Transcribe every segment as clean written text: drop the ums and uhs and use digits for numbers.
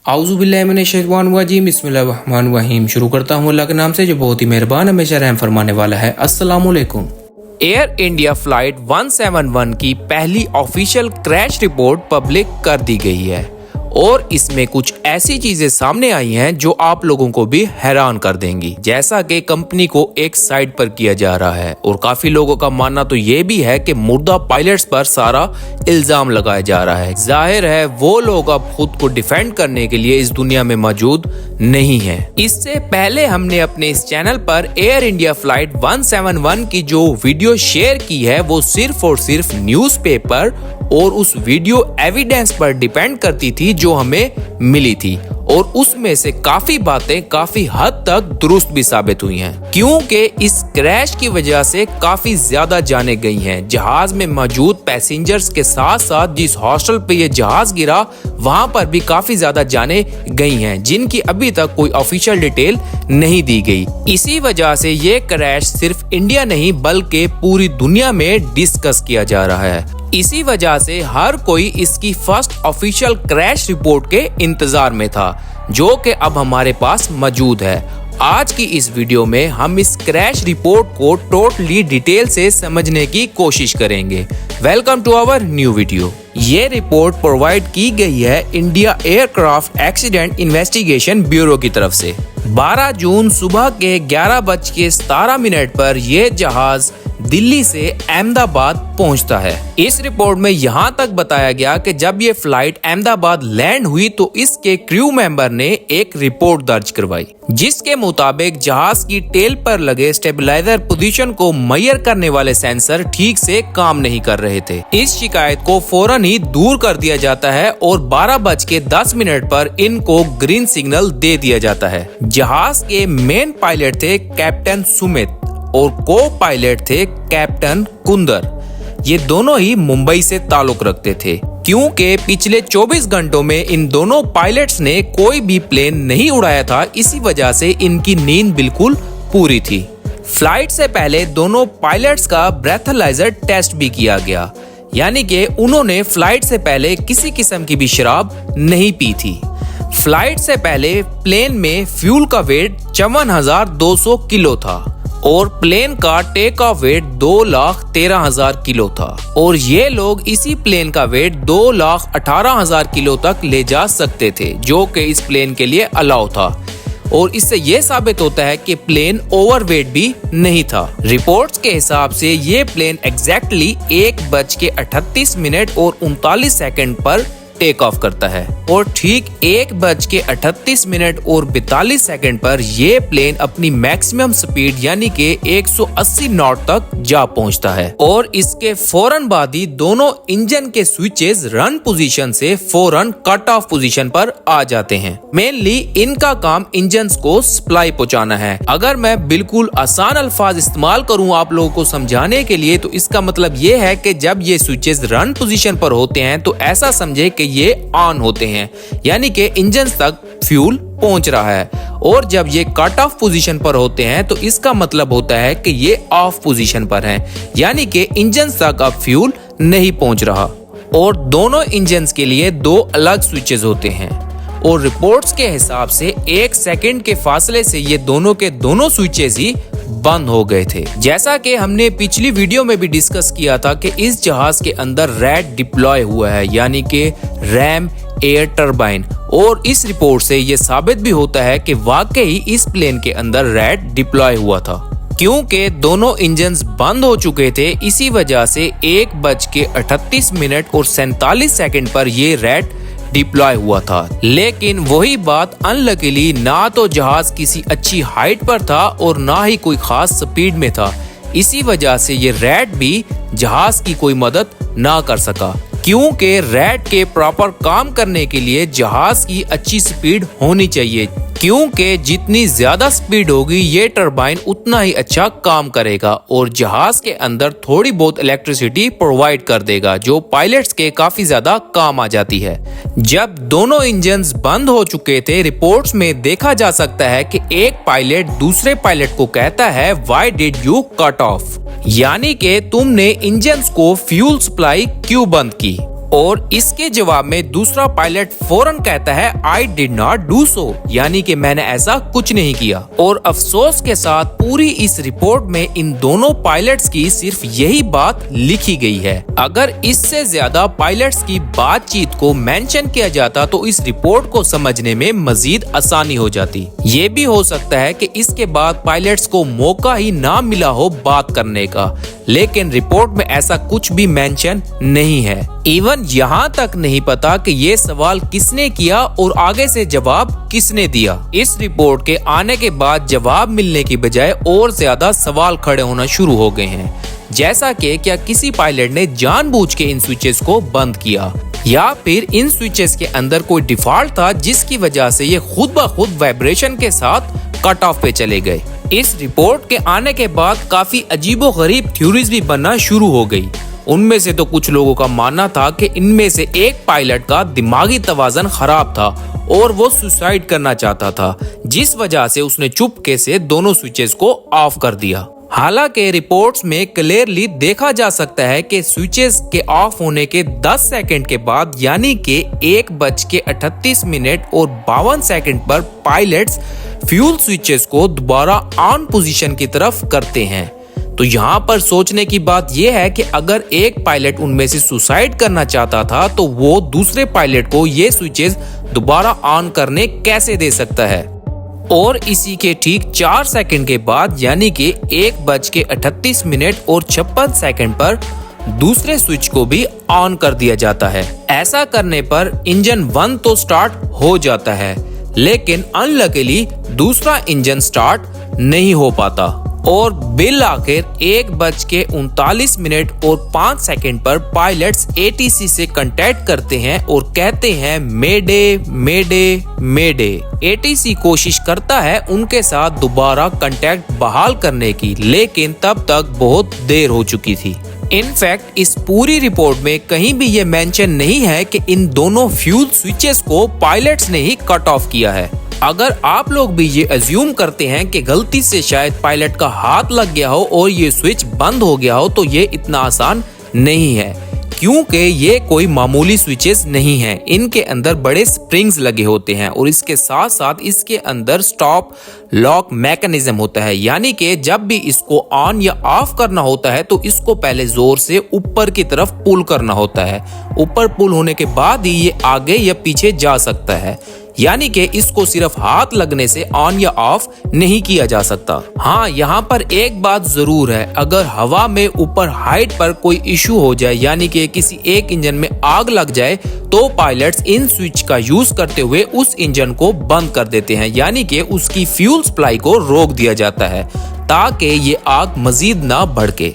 आऊज़ुबिल्लाहिमिनश्शैतानिर्रजीम बिस्मिल्लाहिर्रहमानिर्रहीम। शुरू करता हूँ अल्लाह के नाम से जो बहुत ही मेहरबान हमेशा रहम फरमाने वाला है। अस्सलामुअलैकुम। एयर इंडिया फ्लाइट 171 की पहली ऑफिशियल क्रैश रिपोर्ट पब्लिक कर दी गई है और इसमें कुछ ऐसी चीजें सामने आई हैं जो आप लोगों को भी हैरान कर देंगी। जैसा कि कंपनी को एक साइड पर किया जा रहा है और काफी लोगों का मानना तो ये भी है कि मुर्दा पायलट्स पर सारा इल्जाम लगाया जा रहा है। जाहिर है वो लोग अब खुद को डिफेंड करने के लिए इस दुनिया में मौजूद नहीं है। इससे पहले हमने अपने इस चैनल पर एयर इंडिया फ्लाइट 171 की जो वीडियो शेयर की है वो सिर्फ और सिर्फ न्यूज़पेपर और उस वीडियो एविडेंस पर डिपेंड करती थी जो हमें मिली थी और उसमें से काफी बातें काफी हद तक दुरुस्त भी साबित हुई हैं, क्योंकि इस क्रैश की वजह से काफी ज्यादा जानें गई हैं। जहाज में मौजूद पैसेंजर्स के साथ साथ जिस हॉस्टल पे ये जहाज गिरा वहां पर भी काफी ज्यादा जानें गई हैं, जिनकी अभी तक कोई ऑफिशियल डिटेल नहीं दी गई। इसी वजह से ये क्रैश सिर्फ इंडिया नहीं बल्कि पूरी दुनिया में डिस्कस किया जा रहा है। इसी वजह से हर कोई इसकी फर्स्ट ऑफिशियल क्रैश रिपोर्ट के इंतजार में था, जो कि अब हमारे पास मौजूद है। आज की इस वीडियो में हम इस क्रैश रिपोर्ट को टोटली डिटेल से समझने की कोशिश करेंगे। Welcome to our new video. ये रिपोर्ट प्रोवाइड की गई है India aircraft accident investigation bureau की तरफ से। 12 जून सुबह के 11:17 पर यह जहाज दिल्ली से अहमदाबाद पहुंचता है। इस रिपोर्ट में यहाँ तक बताया गया कि जब ये फ्लाइट अहमदाबाद लैंड हुई तो इसके क्रू मेंबर ने एक रिपोर्ट दर्ज करवाई, जिसके मुताबिक जहाज की टेल पर लगे स्टेबलाइजर पोजीशन को मेजर करने वाले सेंसर ठीक से काम नहीं कर रहे थे। इस शिकायत को फौरन ही दूर कर दिया जाता है और 12:10 पर इनको ग्रीन सिग्नल दे दिया जाता है। जहाज के मेन पायलट थे कैप्टन सुमित और को पायलट थे कैप्टन कुंदर। ये दोनों ही मुंबई से ताल्लुक रखते थे, क्योंकि पिछले 24 घंटों में इन दोनों पायलट्स ने कोई भी प्लेन नहीं उड़ाया था। इसी वजह से इनकी नींद बिल्कुल पूरी थी। फ्लाइट से पहले दोनों पायलट्स का ब्रेथलाइजर टेस्ट भी किया गया, यानी कि उन्होंने फ्लाइट से पहले किसी किस्म की भी शराब नहीं पी थी। फ्लाइट से पहले प्लेन में फ्यूल का वेट 54,200 किलो था और प्लेन का टेक ऑफ वेट 2,13,000 किलो था और ये लोग इसी प्लेन का वेट 2,18,000 किलो तक ले जा सकते थे, जो कि इस प्लेन के लिए अलाउ था। और इससे ये साबित होता है कि प्लेन ओवरवेट भी नहीं था। रिपोर्ट्स के हिसाब से ये प्लेन एग्जैक्टली 1:38 और 39 पर टेक ऑफ करता है और ठीक 1:38 और 42 पर ये प्लेन अपनी मैक्सिमम स्पीड यानी कि 180 नॉट तक जा पहुंचता है और इसके फौरन बाद ही दोनों इंजन के स्विचेस रन पोजीशन से फौरन कट ऑफ पोजीशन पर आ जाते हैं। मेनली इनका काम इंजन को सप्लाई पहुंचाना है। अगर मैं बिल्कुल आसान अल्फाज इस्तेमाल करूं आप लोगों को समझाने के लिए तो इसका मतलब ये है कि जब ये स्विचेस रन पोजीशन पर होते हैं तो ऐसा समझे कि ये ऑन होते हैं, यानी कि इंजन तक फ्यूल पहुंच रहा है, और जब ये कट ऑफ पोजीशन पर होते हैं तो इसका मतलब होता है कि ये ऑफ पोजीशन पर हैं, यानी कि इंजन तक अब फ्यूल नहीं पहुंच रहा। और दोनों इंजन्स के लिए 2 अलग स्विचेस होते हैं और रिपोर्ट्स के हिसाब से 1 सेकंड के फासले से ये दोनों के दोनों स्विचेस ही बंद हो गए थे। जैसा कि हमने पिछली वीडियो में भी डिस्कस किया था कि इस जहाज के अंदर रैट डिप्लॉय हुआ है, यानी कि रैम एयर टरबाइन, और इस रिपोर्ट से ये साबित भी होता है कि वाकई इस प्लेन के अंदर रैट डिप्लॉय हुआ था, क्योंकि दोनों इंजन्स बंद हो चुके थे। इसी वजह से 1:38 और 47 पर ये रैट डिप्लॉय हुआ था। लेकिन वही बात, अनलकीली ना तो जहाज किसी अच्छी हाइट पर था और ना ही कोई खास स्पीड में था। इसी वजह से ये रैट भी जहाज की कोई मदद ना कर सका, क्योंकि रैट के प्रॉपर काम करने के लिए जहाज की अच्छी स्पीड होनी चाहिए, क्योंकि जितनी ज्यादा स्पीड होगी ये टरबाइन उतना ही अच्छा काम करेगा और जहाज के अंदर थोड़ी बहुत इलेक्ट्रिसिटी प्रोवाइड कर देगा, जो पायलट्स के काफी ज्यादा काम आ जाती है। जब दोनों इंजन्स बंद हो चुके थे, रिपोर्ट्स में देखा जा सकता है कि एक पायलट दूसरे पायलट को कहता है, why did you cut off, यानी कि तुमने इंजन्स को फ्यूल सप्लाई क्यों बंद की। और इसके जवाब में दूसरा पायलट फौरन कहता है I did not do so, यानी कि मैंने ऐसा कुछ नहीं किया। और अफसोस के साथ पूरी इस रिपोर्ट में इन दोनों पायलट्स की सिर्फ यही बात लिखी गई है। अगर इससे ज्यादा पायलट्स की बातचीत को मेंशन किया जाता तो इस रिपोर्ट को समझने में मजीद आसानी हो जाती। ये भी हो सकता है कि इसके बाद पायलट्स को मौका ही ना मिला हो बात करने का, लेकिन रिपोर्ट में ऐसा कुछ भी मेंशन नहीं है। इवन यहाँ तक नहीं पता कि ये सवाल किसने किया और आगे से जवाब किसने दिया। इस रिपोर्ट के आने के बाद जवाब मिलने की बजाय और ज्यादा सवाल खड़े होना शुरू हो गए हैं, जैसा कि क्या किसी पायलट ने जानबूझ के इन स्विचेस को बंद किया, या फिर इन स्विचेस के अंदर कोई डिफॉल्ट था जिसकी वजह से ये खुद ब खुद वाइब्रेशन के साथ कट ऑफ पे चले गए। इस रिपोर्ट के आने के बाद काफी अजीबोगरीब थ्योरीज भी बनना शुरू हो गई। उनमें से तो कुछ लोगों का मानना था कि इनमें से एक पायलट का दिमागी तवाज़ुन खराब था और वो सुसाइड करना चाहता था, जिस वजह से उसने चुपके से दोनों स्विचेस को ऑफ कर दिया। हालांकि रिपोर्ट्स में क्लियरली देखा जा सकता है कि स्विचेस के ऑफ होने के 10 सेकंड के बाद यानी कि 1:38 और 52 सेकंड पर पायलट्स फ्यूल स्विचेस को दोबारा ऑन पोजीशन की तरफ करते हैं। तो यहाँ पर सोचने की बात यह है कि अगर एक पायलट उनमें से सुसाइड करना चाहता था तो वो दूसरे पायलट को ये स्विचेस दोबारा ऑन करने कैसे दे सकता है। और इसी के ठीक 4 सेकंड के बाद यानी कि 1:38 और 56 सेकंड पर दूसरे स्विच को भी ऑन कर दिया जाता है। ऐसा करने पर इंजन 1 तो स्टार्ट हो जाता है, लेकिन अनलकीली दूसरा इंजन स्टार्ट नहीं हो पाता और बिल आखिर 1:39 और 5 सेकंड पर पायलट्स एटीसी से कांटेक्ट करते हैं और कहते हैं मेडे मेडे मेडे। एटीसी कोशिश करता है उनके साथ दोबारा कांटेक्ट बहाल करने की, लेकिन तब तक बहुत देर हो चुकी थी। इनफैक्ट इस पूरी रिपोर्ट में कहीं भी ये मेंशन नहीं है कि इन दोनों फ्यूल स्विचेस को पायलट्स ने ही कट ऑफ किया है। अगर आप लोग भी ये अज्यूम करते हैं कि गलती से शायद पायलट का हाथ लग गया हो और ये स्विच बंद हो गया हो, तो ये इतना आसान नहीं है, क्योंकि ये कोई मामूली स्विचेस नहीं हैं। इनके अंदर बड़े स्प्रिंग्स लगे होते हैं और इसके साथ साथ इसके अंदर स्टॉप लॉक मैकेनिज्म होता है, यानी कि जब भी इसको ऑन या ऑफ करना होता है तो इसको पहले जोर से ऊपर की तरफ पुल करना होता है। ऊपर पुल होने के बाद ही ये आगे या पीछे जा सकता है, यानी कि इसको सिर्फ हाथ लगने से ऑन या ऑफ नहीं किया जा सकता। हाँ, यहाँ पर एक बात जरूर है, अगर हवा में ऊपर हाइट पर कोई इशू हो जाए यानी कि किसी एक इंजन में आग लग जाए तो पायलट्स इन स्विच का यूज करते हुए उस इंजन को बंद कर देते हैं, यानी कि उसकी फ्यूल सप्लाई को रोक दिया जाता है ताकि ये आग मजीद ना भड़के।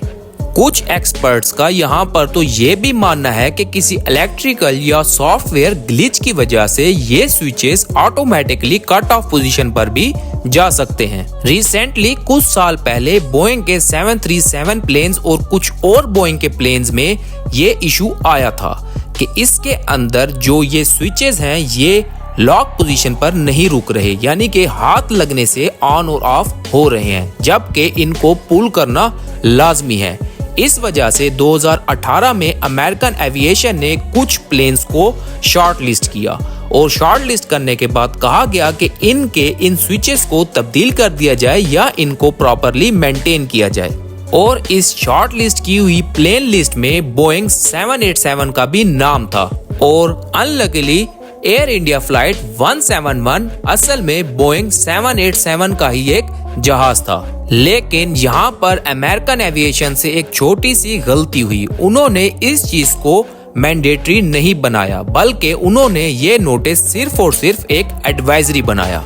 कुछ एक्सपर्ट्स का यहाँ पर तो ये भी मानना है कि किसी इलेक्ट्रिकल या सॉफ्टवेयर ग्लिच की वजह से ये switches automatically cut off position पर भी जा सकते हैं। रिसेंटली कुछ साल पहले बोइंग के 737 प्लेन्स और कुछ और बोइंग के प्लेन्स में ये इशू आया था कि इसके अंदर जो ये स्विचेस हैं ये लॉक पोजीशन पर नहीं रुक रहे, यानी कि हाथ लगने से ऑन और ऑफ हो रहे हैं, जबकि इनको पुल करना लाजमी है। इस वजह से 2018 में अमेरिकन एविएशन ने कुछ प्लेन्स को शॉर्ट लिस्ट किया और शॉर्ट लिस्ट करने के बाद कहा गया कि इन स्विचेस को तब्दील कर दिया जाए या इनको प्रॉपरली मेंटेन किया जाए। और इस शॉर्ट लिस्ट की हुई प्लेन लिस्ट में बोइंग 787 का भी नाम था और अनलकीली एयर इंडिया फ्लाइट 171 असल में बोइंग 787 का ही एक जहाज था। लेकिन यहाँ पर अमेरिकन एविएशन से एक छोटी सी गलती हुई, उन्होंने इस चीज को मैंडेटरी नहीं बनाया, बल्कि उन्होंने ये नोटिस सिर्फ और सिर्फ एक एडवाइजरी बनाया।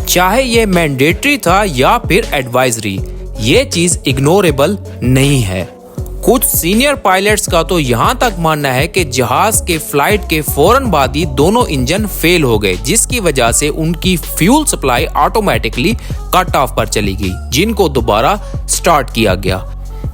चाहे ये मैंडेटरी था या फिर एडवाइजरी, ये चीज इग्नोरेबल नहीं है। कुछ सीनियर पायलट्स का तो यहाँ तक मानना है कि जहाज के फ्लाइट के फौरन बाद ही दोनों इंजन फेल हो गए, जिसकी वजह से उनकी fuel supply automatically cut off पर चली गई, जिनको दोबारा स्टार्ट किया गया।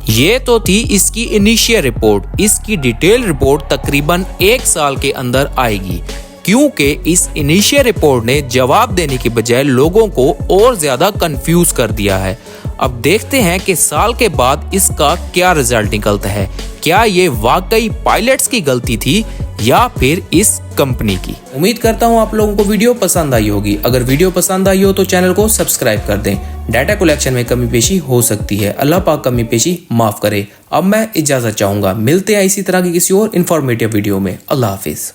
ये तो थी इसकी इनिशियल रिपोर्ट। इसकी डिटेल रिपोर्ट तकरीबन 1 साल के अंदर आएगी, क्योंकि इस इनिशियल रिपोर्ट ने जवाब देने की बजाय लोगों को और ज्यादा कंफ्यूज कर दिया है। अब देखते हैं कि साल के बाद इसका क्या रिजल्ट निकलता है। क्या ये वाकई पायलट्स की गलती थी या फिर इस कंपनी की। उम्मीद करता हूँ आप लोगों को वीडियो पसंद आई होगी। अगर वीडियो पसंद आई हो तो चैनल को सब्सक्राइब कर दें। डाटा कलेक्शन में कमी पेशी हो सकती है, अल्लाह पाक कमी पेशी माफ करे। अब मैं इजाजत चाहूंगा, मिलते हैं इसी तरह की किसी और इन्फॉर्मेटिव वीडियो में। अल्लाह हाफिज।